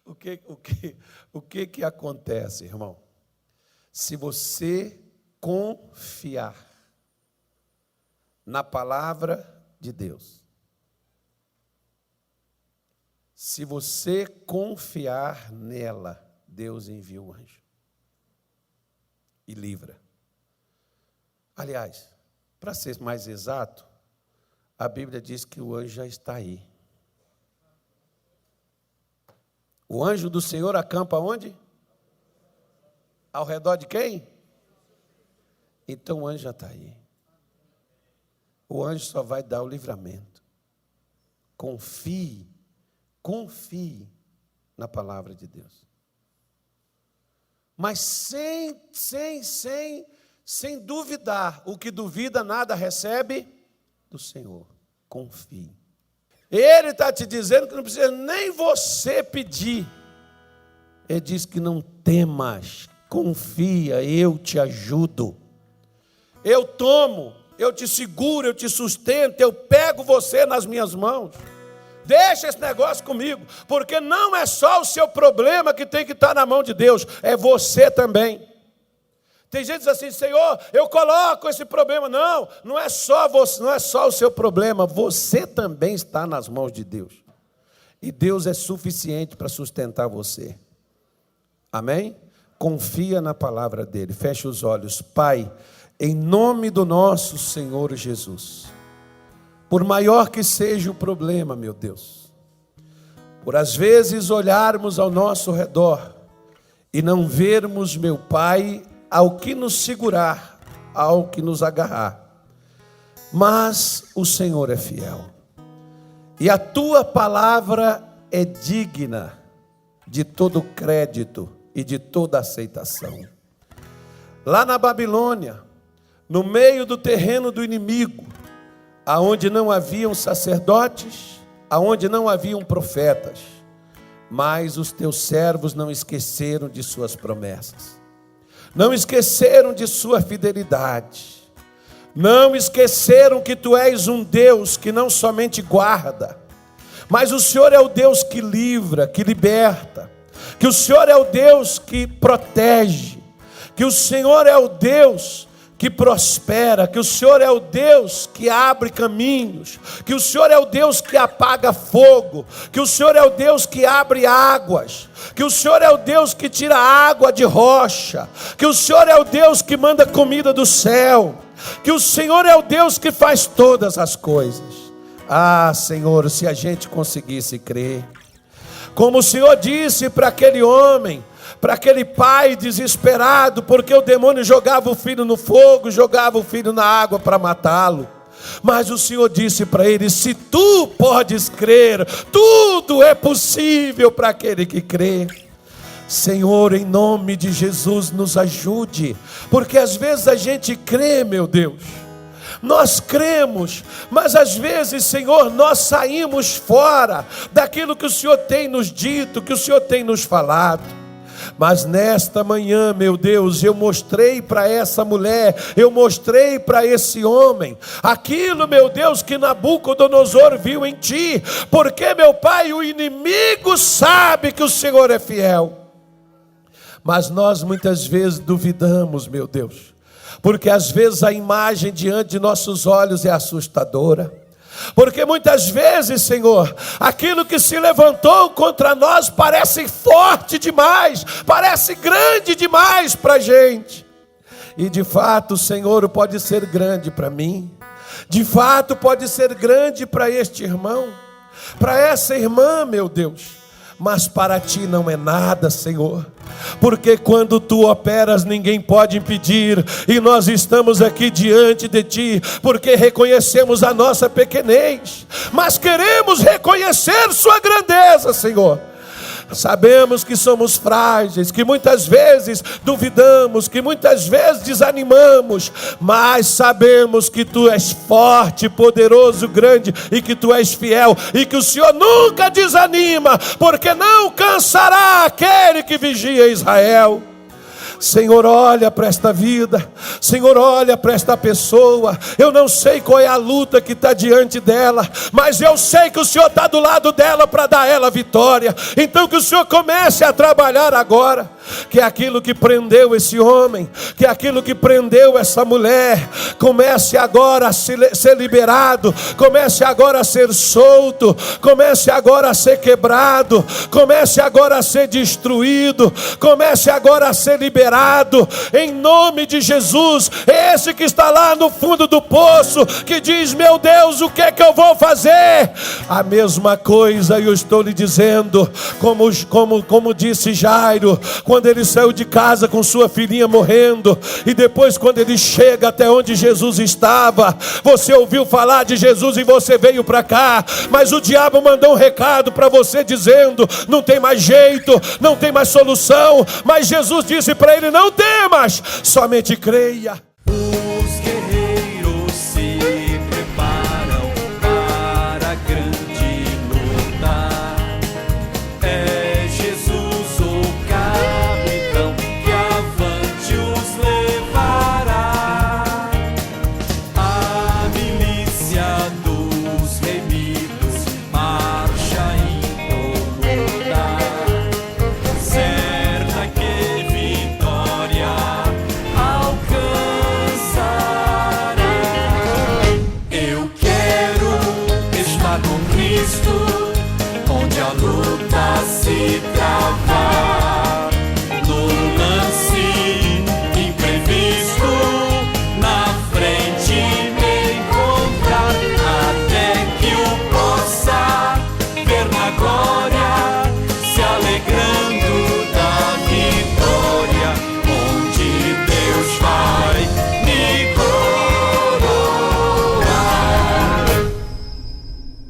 o que acontece, irmão? Se você confiar na palavra de Deus, se você confiar nela, Deus envia o anjo e livra. Aliás, para ser mais exato, a Bíblia diz que o anjo já está aí. O anjo do Senhor acampa onde? Ao redor de quem? Então o anjo já está aí. O anjo só vai dar o livramento. Confie na palavra de Deus. Mas sem duvidar. O que duvida nada recebe do Senhor. Confie. Ele está te dizendo que não precisa nem você pedir. Ele diz que não temas, confia, eu te ajudo. Eu tomo, eu te seguro, eu te sustento, eu pego você nas minhas mãos. Deixa esse negócio comigo, porque não é só o seu problema que tem que estar na mão de Deus, é você também. Tem gente que diz assim, Senhor, eu coloco esse problema. Não é só você, não é só o seu problema, você também está nas mãos de Deus. E Deus é suficiente para sustentar você. Amém? Confia na palavra dele. Feche os olhos. Pai, em nome do nosso Senhor Jesus, por maior que seja o problema, meu Deus, por às vezes olharmos ao nosso redor e não vermos, meu Pai, ao que nos segurar, ao que nos agarrar, mas o Senhor é fiel, e a tua palavra é digna de todo crédito e de toda aceitação. Lá na Babilônia, no meio do terreno do inimigo, aonde não haviam sacerdotes, aonde não haviam profetas, mas os teus servos não esqueceram de suas promessas, não esqueceram de sua fidelidade, não esqueceram que tu és um Deus que não somente guarda, mas o Senhor é o Deus que livra, que liberta, que o Senhor é o Deus que protege, que o Senhor é o Deus que prospera, que o Senhor é o Deus que abre caminhos, que o Senhor é o Deus que apaga fogo, que o Senhor é o Deus que abre águas, que o Senhor é o Deus que tira água de rocha, que o Senhor é o Deus que manda comida do céu, que o Senhor é o Deus que faz todas as coisas. Ah, Senhor, se a gente conseguisse crer, como o Senhor disse para aquele homem, para aquele pai desesperado, porque o demônio jogava o filho no fogo, jogava o filho na água para matá-lo. Mas o Senhor disse para ele, se tu podes crer, tudo é possível para aquele que crê. Senhor, em nome de Jesus, nos ajude, porque às vezes a gente crê, meu Deus, nós cremos, mas às vezes, Senhor, nós saímos fora daquilo que o Senhor tem nos dito, que o Senhor tem nos falado. Mas nesta manhã, meu Deus, eu mostrei para essa mulher, eu mostrei para esse homem, aquilo, meu Deus, que Nabucodonosor viu em ti, porque, meu Pai, o inimigo sabe que o Senhor é fiel. Mas nós muitas vezes duvidamos, meu Deus, porque às vezes a imagem diante de nossos olhos é assustadora. Porque muitas vezes, Senhor, aquilo que se levantou contra nós parece forte demais, parece grande demais para a gente. E de fato, Senhor, pode ser grande para mim, de fato pode ser grande para este irmão, para essa irmã, meu Deus. Mas para ti não é nada, Senhor, porque quando tu operas ninguém pode impedir, e nós estamos aqui diante de ti, porque reconhecemos a nossa pequenez, mas queremos reconhecer sua grandeza, Senhor. Sabemos que somos frágeis, que muitas vezes duvidamos, que muitas vezes desanimamos, mas sabemos que tu és forte, poderoso, grande, e que tu és fiel, e que o Senhor nunca desanima, porque não cansará aquele que vigia Israel. Senhor, olha para esta vida, Senhor, olha para esta pessoa. Eu não sei qual é a luta que está diante dela, mas eu sei que o Senhor está do lado dela para dar a ela vitória. Então que o Senhor comece a trabalhar agora, que aquilo que prendeu esse homem, que aquilo que prendeu essa mulher, comece agora a ser liberado, comece agora a ser solto, comece agora a ser quebrado, comece agora a ser destruído, comece agora a ser liberado, em nome de Jesus. Esse que está lá no fundo do poço, que diz: meu Deus, o que é que eu vou fazer? A mesma coisa eu estou lhe dizendo, como disse Jairo, quando ele saiu de casa com sua filhinha morrendo, e depois quando ele chega até onde Jesus estava, você ouviu falar de Jesus e você veio para cá, mas o diabo mandou um recado para você dizendo: não tem mais jeito, não tem mais solução. Mas Jesus disse para ele: não temas, somente creia. Os guerreiros se preparam para a grande luta. É Jesus o capitão que avante os levará. A milícia dos remidos marcha incomodar. Certa que vitória alcançará. Eu quero estar com Cristo, onde a luta se travar.